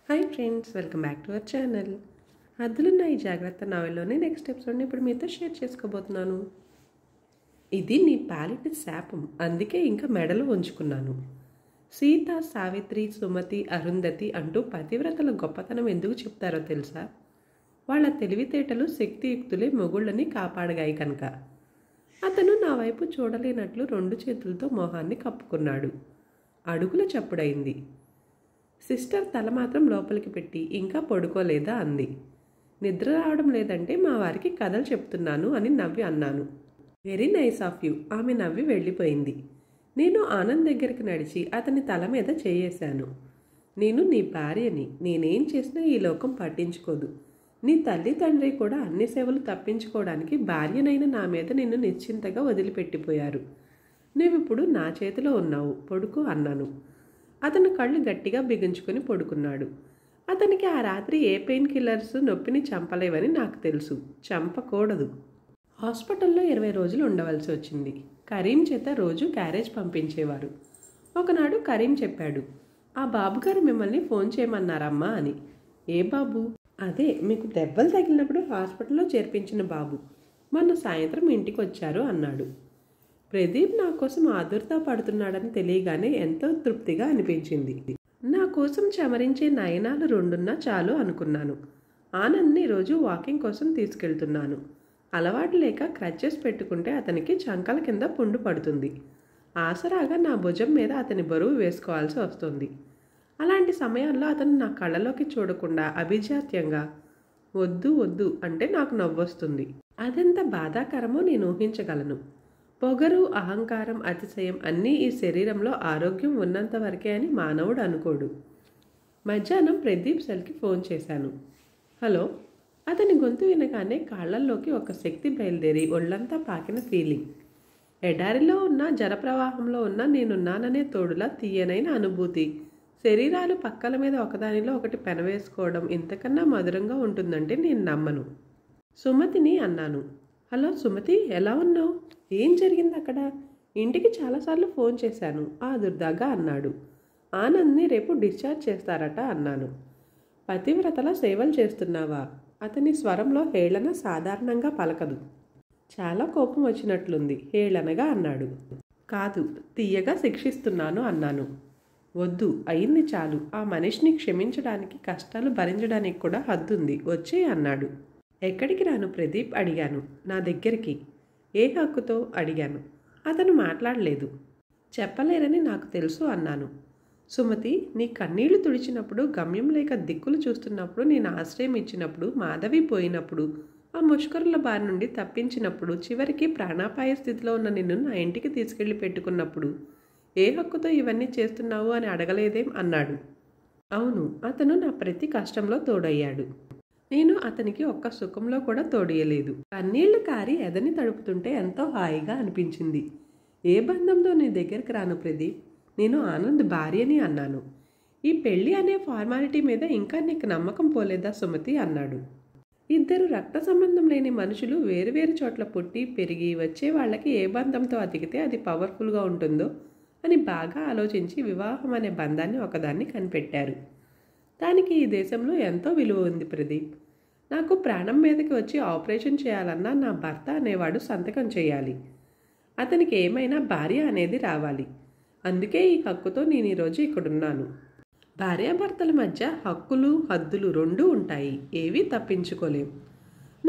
Hi friends, welcome back to our channel. హద్దులున్న ఈ జాగ్రత్త నావెల్లోని నెక్స్ట్ ఎపిసోడ్ని ఇప్పుడు మీతో షేర్ చేసుకోబోతున్నాను. ఇది నీ పాలిటి శాపం, అందుకే ఇంకా మెడలో ఉంచుకున్నాను. సీత, సావిత్రి, సుమతి, అరుంధతి అంటూ పతివ్రతల గొప్పతనం ఎందుకు చెప్తారో తెలుసా? వాళ్ళ తెలివితేటలు, శక్తియుక్తులే మొగుళ్ళని కాపాడగాయి కనుక. అతను నా వైపు చూడలేనట్లు 2 చేతులతో మొహాన్ని కప్పుకున్నాడు. అడుగుల చప్పుడైంది. సిస్టర్ తల మాత్రం లోపలికి పెట్టి ఇంకా పడుకోలేదా అంది. నిద్ర రావడం లేదంటే మా వారికి కథలు చెప్తున్నాను అని నవ్వి అన్నాను. Very nice of you. ఆమె నవ్వి వెళ్ళిపోయింది. నేను ఆనంద్ దగ్గరికి నడిచి అతని తల మీద చేయేశాను. నేను నీ భార్యని, నేనేం చేసినా ఈ లోకం పట్టించుకోదు. నీ తల్లి తండ్రి కూడా అన్ని సేవలు తప్పించుకోవడానికి భార్యనైన నా మీద నిన్ను నిశ్చింతగా వదిలిపెట్టిపోయారు. నువ్విప్పుడు నా చేతిలో ఉన్నావు, పడుకో అన్నాను. అతను కళ్ళు గట్టిగా బిగించుకొని పడుకున్నాడు. అతనికి ఆ రాత్రి ఏ పెయిన్ కిల్లర్స్ నొప్పిని చంపలేవని నాకు తెలుసు, చంపకూడదు. హాస్పిటల్లో 20 రోజులు ఉండవలసి వచ్చింది. కరీం చేత రోజు క్యారేజ్ పంపించేవారు. ఒకనాడు కరీం చెప్పాడు, ఆ బాబుగారు మిమ్మల్ని ఫోన్ చేయమన్నారమ్మా అని. ఏ బాబు? అదే మీకు దెబ్బలు తగిలినప్పుడు హాస్పిటల్లో చేర్పించిన బాబు. మొన్న సాయంత్రం ఇంటికి వచ్చారు అన్నాడు. ప్రదీప్ నా కోసం ఆదుర్తా పడుతున్నాడని తెలియగానే ఎంతో తృప్తిగా అనిపించింది. నా కోసం చమరించే నయనాలు 2 చాలు అనుకున్నాను. ఆనంద్ని రోజు వాకింగ్ కోసం తీసుకెళ్తున్నాను. అలవాటు లేక క్రచెస్ పెట్టుకుంటే అతనికి చంకల కింద పుండు పడుతుంది. ఆసరాగా నా భుజం మీద అతని బరువు వేసుకోవాల్సి వస్తుంది. అలాంటి సమయాల్లో అతను నా కళ్ళలోకి చూడకుండా అభిజాత్యంగా వద్దు వద్దు అంటే నాకు నవ్వొస్తుంది. అదెంత బాధాకరమో నేను ఊహించగలను. పొగరు, అహంకారం, అతిశయం అన్నీ ఈ శరీరంలో ఆరోగ్యం ఉన్నంత వరకే అని మానవుడు అనుకోడు. మధ్యాహ్నం ప్రదీప్ సెల్కి ఫోన్ చేశాను. హలో. అతని గొంతు వినగానే కాళ్లల్లోకి ఒక శక్తి బయలుదేరి ఒళ్ళంతా పాకిన ఫీలింగ్. ఎడారిలో ఉన్న జలప్రవాహంలో ఉన్న నేనున్నాననే తోడులా తీయనైన అనుభూతి. శరీరాలు పక్కల మీద ఒకదానిలో ఒకటి పెనవేసుకోవడం ఇంతకన్నా మధురంగా ఉంటుందంటే నేను నమ్మను. సుమతిని అన్నాను. హలో సుమతి, ఎలా ఉన్నావు? ఏం జరిగింది అక్కడ? ఇంటికి చాలాసార్లు ఫోన్ చేశాను ఆదుర్దాగా అన్నాడు. ఆనంద్ని రేపు డిశ్చార్జ్ చేస్తారట అన్నాను. పతివ్రతల సేవలు చేస్తున్నావా? అతని స్వరంలో హేళన సాధారణంగా పలకదు. చాలా కోపం వచ్చినట్లుంది. హేళనగా అన్నాడు. కాదు, తీయగా శిక్షిస్తున్నాను అన్నాను. వద్దు, అయింది చాలు. ఆ మనిషిని క్షమించడానికి, కష్టాలు భరించడానికి కూడా హద్దుంది. వచ్చే అన్నాడు. ఎక్కడికి రాను ప్రదీప్ అడిగాను. నా దగ్గరికి. ఏ హక్కుతో అడిగాను. అతను మాట్లాడలేదు. చెప్పలేరని నాకు తెలుసు అన్నాను. సుమతి, నీ కన్నీళ్లు తుడిచినప్పుడు, గమ్యం లేక దిక్కులు చూస్తున్నప్పుడు, నేను ఆశ్రయం ఇచ్చినప్పుడు, మాధవి పోయినప్పుడు, ఆ ముష్కరుల బారి నుండి తప్పించినప్పుడు, చివరికి ప్రాణాపాయ స్థితిలో ఉన్న నిన్ను నా ఇంటికి తీసుకెళ్లి పెట్టుకున్నప్పుడు ఏ హక్కుతో ఇవన్నీ చేస్తున్నావు అని అడగలేదేం అన్నాడు. అవును, అతను నా ప్రతి కష్టంలో తోడయ్యాడు. నేను అతనికి ఒక్క సుఖంలో కూడా తోడియలేదు. కన్నీళ్లు కారి ఎదని తడుపుతుంటే ఎంతో హాయిగా అనిపించింది. ఏ బంధంలో నీ దగ్గరికి రాను ప్రదీప్. నేను ఆనంద్ భార్యని అన్నాను. ఈ పెళ్లి అనే ఫార్మాలిటీ మీద ఇంకా నీకు నమ్మకం పోలేదా సుమతి అన్నాడు. ఇద్దరు రక్త సంబంధం లేని మనుషులు వేరువేరు చోట్ల పుట్టి పెరిగి వచ్చే వాళ్ళకి ఏ బంధంతో అతికితే అది పవర్ఫుల్గా ఉంటుందో అని బాగా ఆలోచించి వివాహం అనే బంధాన్ని ఒకదాన్ని కనిపెట్టారు. దానికి ఈ దేశంలో ఎంతో విలువ ఉంది ప్రదీప్. నాకు ప్రాణం మీదకి వచ్చి ఆపరేషన్ చేయాలన్నా నా భర్త అనేవాడు సంతకం చేయాలి. అతనికి ఏమైనా భార్య అనేది రావాలి. అందుకే ఈ హక్కుతో నేను ఈరోజు ఇక్కడున్నాను. భార్యాభర్తల మధ్య హక్కులు, హద్దులు 2 ఉంటాయి. ఏవీ తప్పించుకోలేం.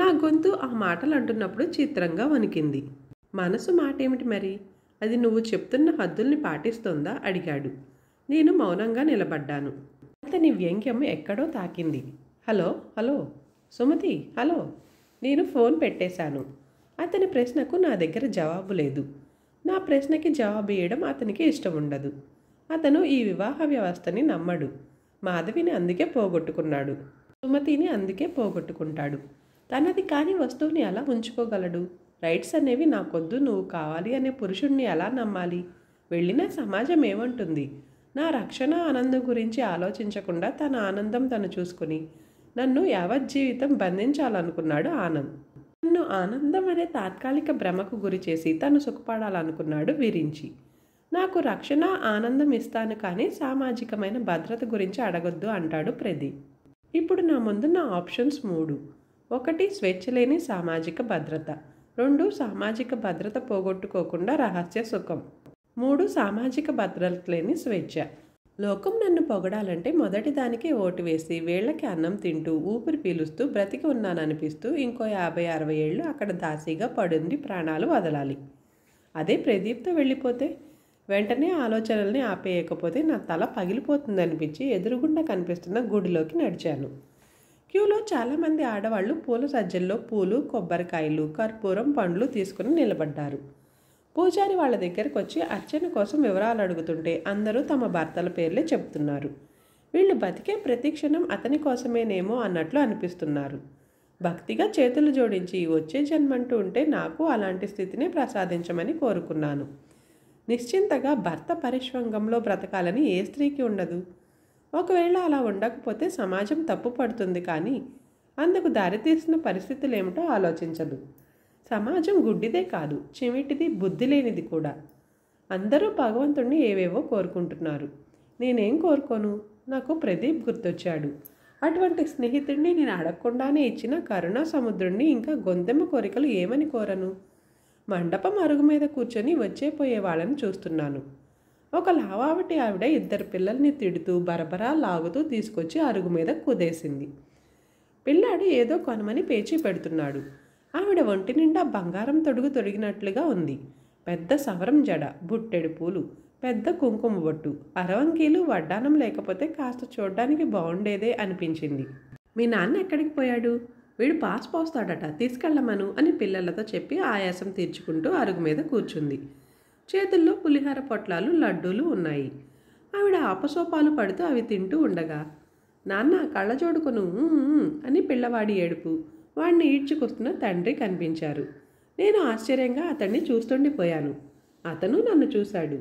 నా గొంతు ఆ మాటలు అంటున్నప్పుడు చిత్రంగా వణికింది. మనసు మాట ఏమిటి మరి? అది నువ్వు చెప్తున్న హద్దుల్ని పాటిస్తోందా అడిగాడు. నేను మౌనంగా నిలబడ్డాను. అతని వ్యంగ్యం ఎక్కడో తాకింది. Hello hello Sumathi, hello. నేను ఫోన్ పెట్టేశాను. అతని ప్రశ్నకు నా దగ్గర జవాబు లేదు. నా ప్రశ్నకి జవాబు ఇవ్వడం అతనికి ఇష్టం ఉండదు. అతను ఈ వివాహ వ్యవస్థని నమ్మడు. మాధవిని అందుకే పోగొట్టుకున్నాడు. సుమతిని అందుకే పోగొట్టుకుంటాడు. తనది కాని వస్తువుని ఎలా ఉంచుకోగలడు? రైట్స్ అనేవి నాకొద్దు, నువ్వు కావాలి అనే పురుషుణ్ణి ఎలా నమ్మాలి? వెళ్ళిన సమాజం ఏమంటుంది? నా రక్షణ, ఆనందం గురించి ఆలోచించకుండా తన ఆనందం తను చూసుకుని నన్ను యావజ్జీవితం బంధించాలనుకున్నాడు ఆనంద్. నన్ను ఆనందం అనే తాత్కాలిక భ్రమకు గురి చేసి తను సుఖపడాలనుకున్నాడు విరించి. నాకు రక్షణ ఆనందం ఇస్తాను కానీ సామాజికమైన భద్రత గురించి అడగొద్దు అంటాడు ప్రదీప్. ఇప్పుడు నా ముందున్న ఆప్షన్స్ 3. 1 స్వేచ్ఛ లేని సామాజిక భద్రత, 2 సామాజిక భద్రత పోగొట్టుకోకుండా రహస్య సుఖం, 3 సామాజిక భద్రత లేని స్వేచ్ఛ. లోకం నన్ను పొగడాలంటే మొదటి దానికి ఓటు వేసి వేళ్లకి అన్నం తింటూ ఊపిరి పీలుస్తూ బ్రతికి ఉన్నాననిపిస్తూ ఇంకో 50-60 ఏళ్ళు అక్కడ దాసీగా పడుండి ప్రాణాలు వదలాలి. అదే ప్రదీప్తో వెళ్ళిపోతే వెంటనే ఆలోచనల్ని ఆపేయకపోతే నా తల పగిలిపోతుందనిపించి ఎదురుగుండా కనిపిస్తున్న గుడిలోకి నడిచాను. క్యూలో చాలామంది ఆడవాళ్లు పూల సజ్జల్లో పూలు, కొబ్బరికాయలు, కర్పూరం, పండ్లు తీసుకుని నిలబడ్డారు. పూజారి వాళ్ళ దగ్గరకు వచ్చి అర్చన కోసం వివరాలు అడుగుతుంటే అందరూ తమ భర్తల పేర్లే చెప్తున్నారు. వీళ్ళు బతికే ప్రతి క్షణం అతని కోసమేనేమో అన్నట్లు అనిపిస్తున్నారు. భక్తిగా చేతులు జోడించి వచ్చే జన్మంటూ ఉంటే నాకు అలాంటి స్థితిని ప్రసాదించమని కోరుకున్నాను. నిశ్చింతగా భర్త పరిష్వంగంలో బ్రతకాలని ఏ స్త్రీకి ఉండదు? ఒకవేళ అలా ఉండకపోతే సమాజం తప్పు పడుతుంది కానీ అందుకు దారితీసిన పరిస్థితులు ఏమిటో ఆలోచించదు. సమాజం గుడ్డిదే కాదు, చెవిటిది, బుద్ధి లేనిది కూడా. అందరూ భగవంతుణ్ణి ఏవేవో కోరుకుంటున్నారు. నేనేం కోరుకోను? నాకు ప్రదీప్ గుర్తొచ్చాడు. అటువంటి స్నేహితుడిని నేను అడగకుండానే ఇచ్చిన కరుణా సముద్రుణ్ణి ఇంకా గొంతెమ్మ కోరికలు ఏమని కోరను? మండపం అరుగు మీద కూర్చొని వచ్చేపోయే వాళ్ళని చూస్తున్నాను. ఒక లావావటి ఆవిడ 2 పిల్లల్ని తిడుతూ బరబరా లాగుతూ తీసుకొచ్చి అరుగు మీద కుదేసింది. పిల్లాడు ఏదో కొనమని పేచీ పెడుతున్నాడు. ఆవిడ ఒంటి నిండా బంగారం తొడుగు తొడిగినట్లుగా ఉంది. పెద్ద సవరం జడ, బుట్టెడు పూలు, పెద్ద కుంకుమ బొట్టు, అరవంకీలు, వడ్డానం లేకపోతే కాస్త చూడ్డానికి బాగుండేదే అనిపించింది. మీ నాన్న ఎక్కడికి పోయాడు? వీడు పాస్ పోస్తాడట, తీసుకెళ్ళమను అని పిల్లలతో చెప్పి ఆయాసం తీర్చుకుంటూ అరుగు మీద కూర్చుంది. చేతుల్లో పులిహార పొట్లాలు, లడ్డూలు ఉన్నాయి. ఆవిడ ఆపసోపాలు పడుతూ అవి తింటూ ఉండగా, నాన్న కళ్ళజోడుకొను అని పిల్లవాడి ఏడుపు, వాడిని ఈడ్చుకొస్తున్న తండ్రి కనిపించారు. నేను ఆశ్చర్యంగా అతన్ని చూస్తుండిపోయాను. అతను నన్ను చూశాడు.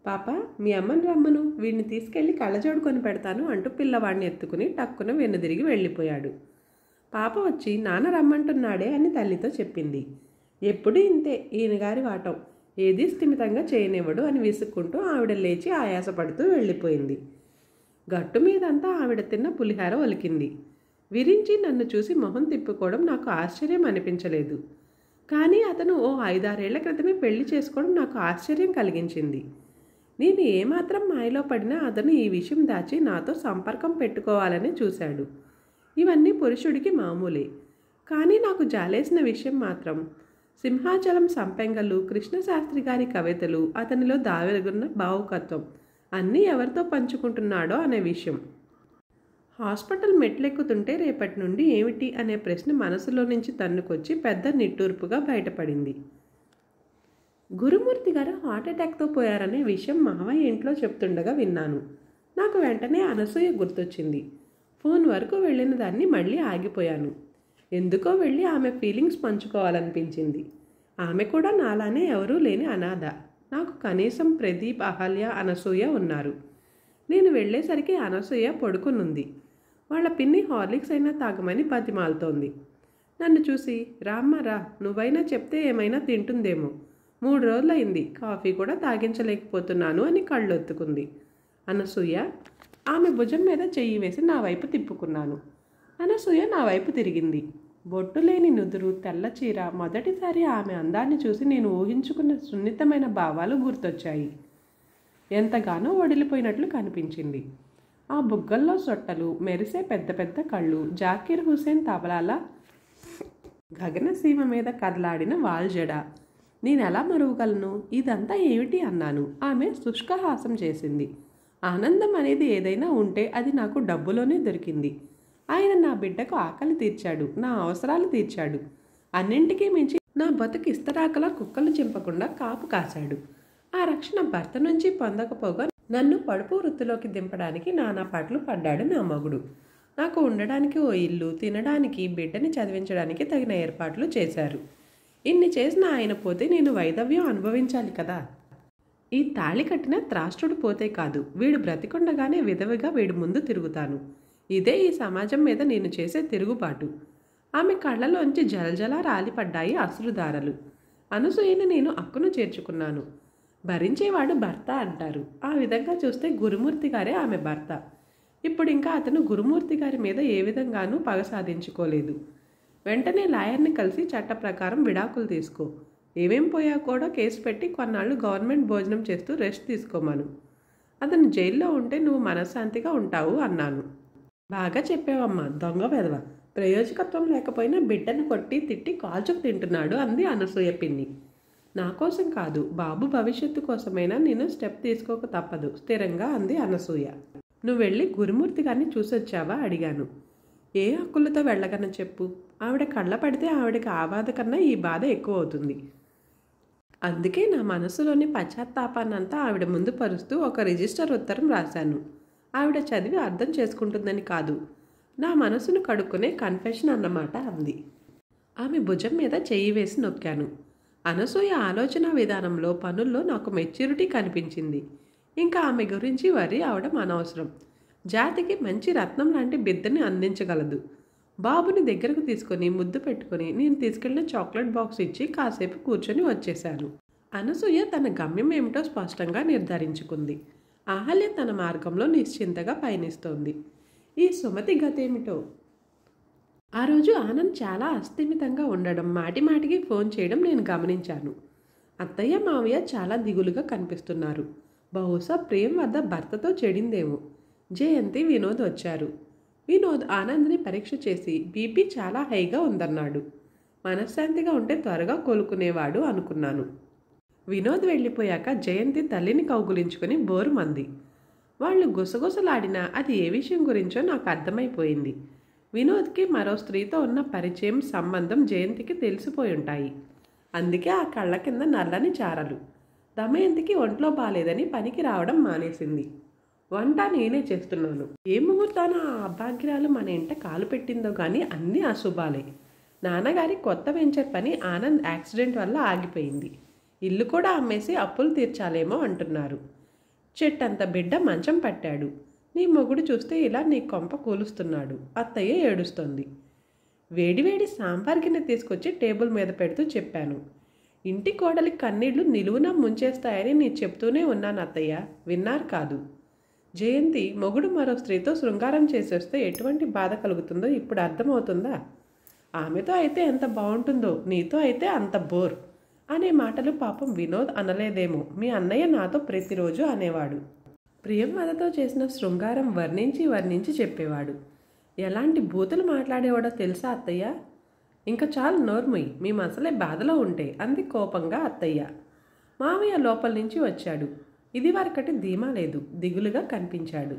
పాప, మీ అమ్మని రమ్మను, వీడిని తీసుకెళ్ళి కళ్ళజోడుకొని పెడతాను అంటూ పిల్లవాడిని ఎత్తుకుని టక్కున వెన్నుదిరిగి వెళ్ళిపోయాడు. పాప వచ్చి నాన్న రమ్మంటున్నాడే అని తల్లితో చెప్పింది. ఎప్పుడూ ఇంతే ఈయనగారి వాటం, ఏదీ స్థిమితంగా చేయనివ్వడు అని విసుక్కుంటూ ఆవిడ లేచి ఆయాసపడుతూ వెళ్ళిపోయింది. గట్టు మీదంతా ఆవిడ తిన్న పులిహార ఒలికింది. విరించి నన్ను చూసి మొహం తిప్పుకోవడం నాకు ఆశ్చర్యం అనిపించలేదు. కానీ అతను ఓ 5-6 ఏళ్ల క్రితమే పెళ్లి చేసుకోవడం నాకు ఆశ్చర్యం కలిగించింది. నేను ఏమాత్రం మాయలో పడినా అతను ఈ విషయం దాచి నాతో సంపర్కం పెట్టుకోవాలని చూశాడు. ఇవన్నీ పురుషుడికి మామూలే. కానీ నాకు జాలేసిన విషయం మాత్రం సింహాచలం సంపెంగలు, కృష్ణశాస్త్రి గారి కవితలు, అతనిలో దావెరుగున్న భావుకత్వం అన్నీ ఎవరితో పంచుకుంటున్నాడో అనే విషయం. హాస్పిటల్ మెట్లెక్కుతుంటే రేపటి నుండి ఏమిటి అనే ప్రశ్న మనసులో నుంచి తన్నుకొచ్చి పెద్ద నిట్టూర్పుగా బయటపడింది. గురుమూర్తి గారు హార్ట్అటాక్తో పోయారనే విషయం మావయ్య ఇంట్లో చెప్తుండగా విన్నాను. నాకు వెంటనే అనసూయ గుర్తొచ్చింది. ఫోన్ వరకు వెళ్ళిన దాన్ని మళ్ళీ ఆగిపోయాను. ఎందుకో వెళ్ళి ఆమె ఫీలింగ్స్ పంచుకోవాలనిపించింది. ఆమె కూడా నాలానే ఎవరూ లేని అనాథ. నాకు కనీసం ప్రదీప్, అహల్య, అనసూయ ఉన్నారు. నేను వెళ్ళేసరికి అనసూయ పడుకునుంది. వాళ్ళ పిన్ని హార్లిక్స్ అయినా తాగమని బతిమాలుతోంది. నన్ను చూసి రామ్మారా, నువ్వైనా చెప్తే ఏమైనా తింటుందేమో, 3 రోజులైంది, కాఫీ కూడా తాగించలేకపోతున్నాను అని కళ్ళొత్తుకుంది. అనసూయ. ఆమె భుజం మీద చెయ్యి వేసి నా వైపు తిప్పుకున్నాను. అనసూయ నా వైపు తిరిగింది. బొట్టు లేని నుదురు, తెల్ల చీర, మొదటిసారి ఆమె అందాన్ని చూసి నేను ఊహించుకున్న సున్నితమైన భావాలు గుర్తొచ్చాయి. ఎంతగానో ఒడిలిపోయినట్లు కనిపించింది. ఆ బుగ్గల్లో సొట్టలు, మెరిసే పెద్ద పెద్ద కళ్ళు, జాకీర్ హుసేన్ తబలాల గగనసీమ మీద కదలాడిన వాల్జడ. నేనెలా మరువగలను? ఇదంతా ఏమిటి అన్నాను. ఆమె శుష్కహాసం చేసింది. ఆనందం అనేది ఏదైనా ఉంటే అది నాకు డబ్బులోనే దొరికింది. ఆయన నా బిడ్డకు ఆకలి తీర్చాడు, నా అవసరాలు తీర్చాడు. అన్నింటికీ మించి నా బతుకు ఇస్తరాకలా కుక్కలు చింపకుండా కాపు కాశాడు. ఆ రక్షణ భర్త నుంచి పొందకపోగా నన్ను పడుపు వృత్తిలోకి దింపడానికి నానా పాటలు పడ్డాడు నా మగుడు. నాకు ఉండడానికి ఓ ఇల్లు, తినడానికి, బిడ్డని చదివించడానికి తగిన ఏర్పాట్లు చేశారు. ఇన్ని చేసిన ఆయన పోతే నేను వైధవ్యం అనుభవించాలి కదా. ఈ తాళి కట్టిన త్రాష్ట్రుడు పోతే కాదు, వీడు బ్రతికొండగానే విధవిగా వీడి ముందు తిరుగుతాను. ఇదే ఈ సమాజం మీద నేను చేసే తిరుగుబాటు. ఆమె కళ్ళలోంచి జలజలా రాలిపడ్డాయి అశ్రుధారలు. అనసూయని నేను అక్కును చేర్చుకున్నాను. భరించేవాడు భర్త అంటారు. ఆ విధంగా చూస్తే గురుమూర్తి గారే ఆమె భర్త. ఇప్పుడు ఇంకా అతను గురుమూర్తి గారి మీద ఏ విధంగానూ పగ సాధించుకోలేదు. వెంటనే లాయర్ని కలిసి చట్ట ప్రకారం విడాకులు తీసుకో. ఏమేం పోయా కూడా కేసు పెట్టి కొన్నాళ్ళు గవర్నమెంట్ భోజనం చేస్తూ రెస్ట్ తీసుకోమను. అతను జైల్లో ఉంటే నువ్వు మనశ్శాంతిగా ఉంటావు అన్నాను. బాగా చెప్పావమ్మా, దొంగ వెధవ. ప్రయోజకత్వం లేకపోయినా బిడ్డను కొట్టి తిట్టి కాల్చుకు తింటున్నాడు అంది అనసూయ పిన్ని. నా కోసం కాదు, బాబు భవిష్యత్తు కోసమైనా నేను స్టెప్ తీసుకోక తప్పదు స్థిరంగా అంది అనసూయ. నువ్వు వెళ్ళి గురుమూర్తి గారిని చూసొచ్చావా అడిగాను. ఏ హక్కులతో వెళ్ళగలను చెప్పు. ఆవిడ కళ్ళ పడితే ఆవిడకి ఆ బాధ కన్నా ఈ బాధ ఎక్కువ అవుతుంది. అందుకే నా మనసులోని పశ్చాత్తాపాన్నంతా ఆవిడ ముందు పరుస్తూ ఒక రిజిస్టర్ ఉత్తరం రాశాను. ఆవిడ చదివి అర్థం చేసుకుంటుందని కాదు, నా మనసును కడుక్కునే కన్ఫెషన్ అన్నమాట అంది. ఆమె భుజం మీద చెయ్యి వేసి నొక్కాను. అనసూయ ఆలోచన విధానంలో పనుల్లో నాకు మెచ్యూరిటీ కనిపించింది. ఇంకా ఆమె గురించి వరి అవడం అనవసరం. జాతికి మంచి రత్నం లాంటి బిడ్డని అందించగలదు. బాబుని దగ్గరకు తీసుకొని ముద్దు పెట్టుకొని నేను తీసుకెళ్లిన చాక్లెట్ బాక్స్ ఇచ్చి కాసేపు కూర్చొని వచ్చేశాను. అనసూయ తన గమ్యం ఏమిటో స్పష్టంగా నిర్ధారించుకుంది. అహల్య తన మార్గంలో నిశ్చింతగా పయనిస్తోంది. ఈ సుమతి గతేమిటో. ఆ రోజు ఆనంద్ చాలా అస్థిమితంగా ఉండడం, మాటిమాటికి ఫోన్ చేయడం నేను గమనించాను. అత్తయ్య మావయ్య చాలా దిగులుగా కనిపిస్తున్నారు. బహుశా ప్రేమ్ వద్ద భర్తతో చెడిందేమో. జయంతి వినోద్ వచ్చారు. వినోద్ ఆనంద్ని పరీక్ష చేసి బీపీ చాలా హైగా ఉందన్నాడు. మనశ్శాంతిగా ఉంటే త్వరగా కోలుకునేవాడు అనుకున్నాను. వినోద్ వెళ్ళిపోయాక జయంతి తల్లిని కౌగులించుకొని బోరుమంది. వాళ్ళు గుసగుసలాడినా అది ఏ విషయం గురించో నాకు అర్థమైపోయింది. వినోద్కి మరో స్త్రీతో ఉన్న పరిచయం, సంబంధం జయంతికి తెలిసిపోయి ఉంటాయి. అందుకే ఆ కళ్ళ కింద నల్లని చారలు. దమయంతికి ఒంట్లో బాలేదని పనికి రావడం మానేసింది. వంట నేనే చేస్తున్నాను. ఏ ముహూర్తాన ఆ అభాగ్యురాలు మన ఇంట కాలు పెట్టిందో కానీ అన్నీ అశుభాలే. నాన్నగారి కొత్త వెంచర్ పని ఆనంద్ యాక్సిడెంట్ వల్ల ఆగిపోయింది. ఇల్లు కూడా అమ్మేసి అప్పులు తీర్చాలేమో అంటున్నారు. చెట్టంత బిడ్డ మంచం పట్టాడు. నీ మొగుడు చూస్తే ఇలా నీ కొంప కూలుస్తున్నాడు. అత్తయ్య ఏడుస్తోంది. వేడివేడి సాంబార్ గిన్నె తీసుకొచ్చి టేబుల్ మీద పెడుతూ చెప్పాను. ఇంటి కోడలి కన్నీళ్లు నిలువున ముంచేస్తాయని నీ చెప్తూనే ఉన్నాను అత్తయ్య, విన్నారు కాదు. జయంతి మొగుడు మరో స్త్రీతో శృంగారం చేసేస్తే ఎటువంటి బాధ కలుగుతుందో ఇప్పుడు అర్థమవుతుందా? ఆమెతో అయితే ఎంత బాగుంటుందో, నీతో అయితే అంత బోర్ అనే మాటలు పాపం వినోద్ అనలేదేమో. మీ అన్నయ్య నాతో ప్రతిరోజు అనేవాడు. ప్రియంవదతో చేసిన శృంగారం వర్ణించి చెప్పేవాడు. ఎలాంటి బూతులు మాట్లాడేవాడో తెలుసా అత్తయ్య? ఇంకా చాలు నోర్ముయ్, మీ మనసులే బాధలో ఉంటే అంది కోపంగా అత్తయ్య. మామయ్య లోపల నుంచి వచ్చాడు. ఇది వరకటి ధీమా లేదు, దిగులుగా కనిపించాడు.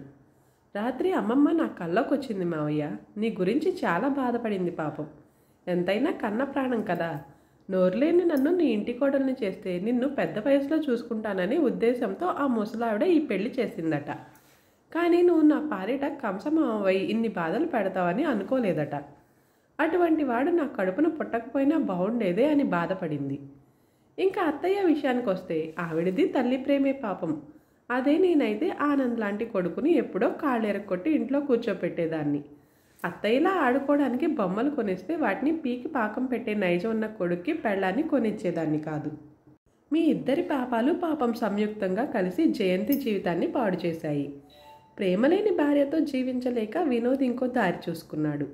రాత్రి అమ్మమ్మ నా కల్లోకి వచ్చింది మావయ్య. నీ గురించి చాలా బాధపడింది పాపం. ఎంతైనా కన్న ప్రాణం కదా. నోరులేని నన్ను నీ ఇంటి కోడల్ని చేస్తే నిన్ను పెద్ద వయసులో చూసుకుంటాననే ఉద్దేశంతో ఆ ముసలావిడ ఈ పెళ్లి చేసిందట. కానీ నువ్వు నా పాలిట కంసమావై ఇన్ని బాధలు పెడతావని అనుకోలేదట. అటువంటి వాడు నా కడుపున పుట్టకపోయినా బాగుండేదే అని బాధపడింది. ఇంకా అత్తయ్య విషయానికి వస్తే ఆవిడది తల్లి ప్రేమే పాపం. అదే నేనైతే ఆనంద్ లాంటి కొడుకుని ఎప్పుడో కాళ్ళెరక్కొట్టి ఇంట్లో కూర్చోపెట్టేదాన్ని. అత్తయ్యలా ఆడుకోవడానికి బొమ్మలు కొనిస్తే వాటిని పీకి పాకం పెట్టే నైజం ఉన్న కొడుక్కి పెళ్ళాన్ని కొనిచ్చేదాన్ని కాదు. మీ ఇద్దరి పాపాలు పాపం సంయుక్తంగా కలిసి జయంతి జీవితాన్ని పాడు చేశాయి. ప్రేమలేని భార్యతో జీవించలేక వినోద్ ఇంకో దారి చూసుకున్నాడు.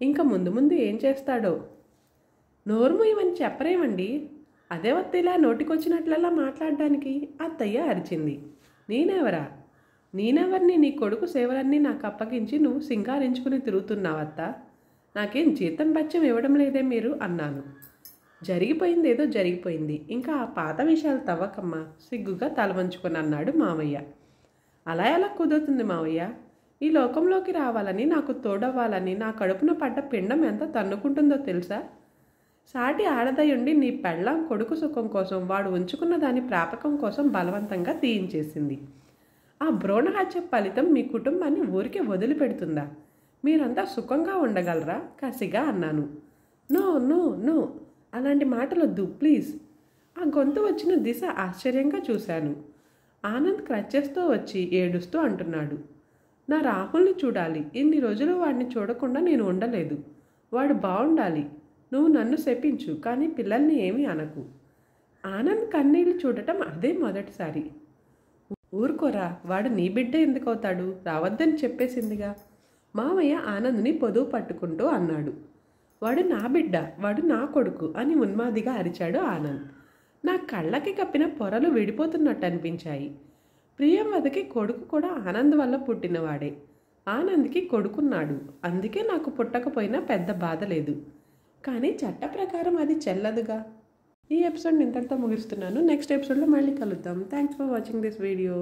ఇంకా ముందు ముందు ఏం చేస్తాడో. నోరుమూయమని చెప్పరేమండి, అదే వత్తిలా నోటికొచ్చినట్లలా మాట్లాడడానికి అత్తయ్య అరిచింది. నేనెవరిని నీ కొడుకు సేవలన్నీ నాకు అప్పగించి నువ్వు సింగారించుకుని తిరుగుతున్నావత్త. నాకేం జీతం బత్యం ఇవ్వడం లేదే మీరు అన్నాను. జరిగిపోయింది ఏదో జరిగిపోయింది, ఇంకా ఆ పాత విషయాలు తవ్వకమ్మా సిగ్గుగా తలవంచుకొని అన్నాడు మావయ్య. అలా ఎలా కుదురుతుంది మావయ్య? ఈ లోకంలోకి రావాలని, నాకు తోడవ్వాలని నా కడుపున పడ్డ పిండం ఎంత తన్నుకుంటుందో తెలుసా? సాటి ఆడదయుండి నీ పెళ్ళాం కొడుకు సుఖం కోసం వాడు ఉంచుకున్న దాని ప్రాపకం కోసం బలవంతంగా తీయించేసింది. ఆ భ్రూణహత్య ఫలితం మీ కుటుంబాన్ని ఊరికే వదిలిపెడుతుందా? మీరంతా సుఖంగా ఉండగలరా? కసిగా అన్నాను. నో నో నో, అలాంటి మాటలొద్దు ప్లీజ్. ఆ గొంతు వచ్చిన దిశ ఆశ్చర్యంగా చూశాను. ఆనంద్ క్రచ్చేస్తూ వచ్చి ఏడుస్తూ అంటున్నాడు. నా రాహుల్ని చూడాలి. ఇన్ని రోజులు వాడిని చూడకుండా నేను ఉండలేదు. వాడు బాగుండాలి. నువ్వు నన్ను శపించు, కానీ పిల్లల్ని ఏమీ అనకు. ఆనంద్ కన్నీళ్లు చూడటం అదే మొదటిసారి. ఊరుకోరా, వాడు నీ బిడ్డ ఎందుకు అవుతాడు, రావద్దని చెప్పేసిందిగా. మామయ్య ఆనంద్ని పొదువు పట్టుకుంటూ అన్నాడు. వాడు నా బిడ్డ, వాడు నా కొడుకు అని ఉన్మాదిగా అరిచాడు ఆనంద్. నా కళ్ళకి కప్పిన పొరలు విడిపోతున్నట్టు అనిపించాయి. ప్రియంవదకి కొడుకు కూడా ఆనంద్ వల్ల పుట్టినవాడే. ఆనంద్కి కొడుకున్నాడు, అందుకే నాకు పుట్టకపోయినా పెద్ద బాధ లేదు. కానీ చట్ట ప్రకారం అది చెల్లదుగా. ఈ ఎపిసోడ్ ఇంతటితో ముగిస్తున్నాను. నెక్స్ట్ ఎపిసోడ్లో మళ్ళీ కలుద్దాం. Thanks for watching this video.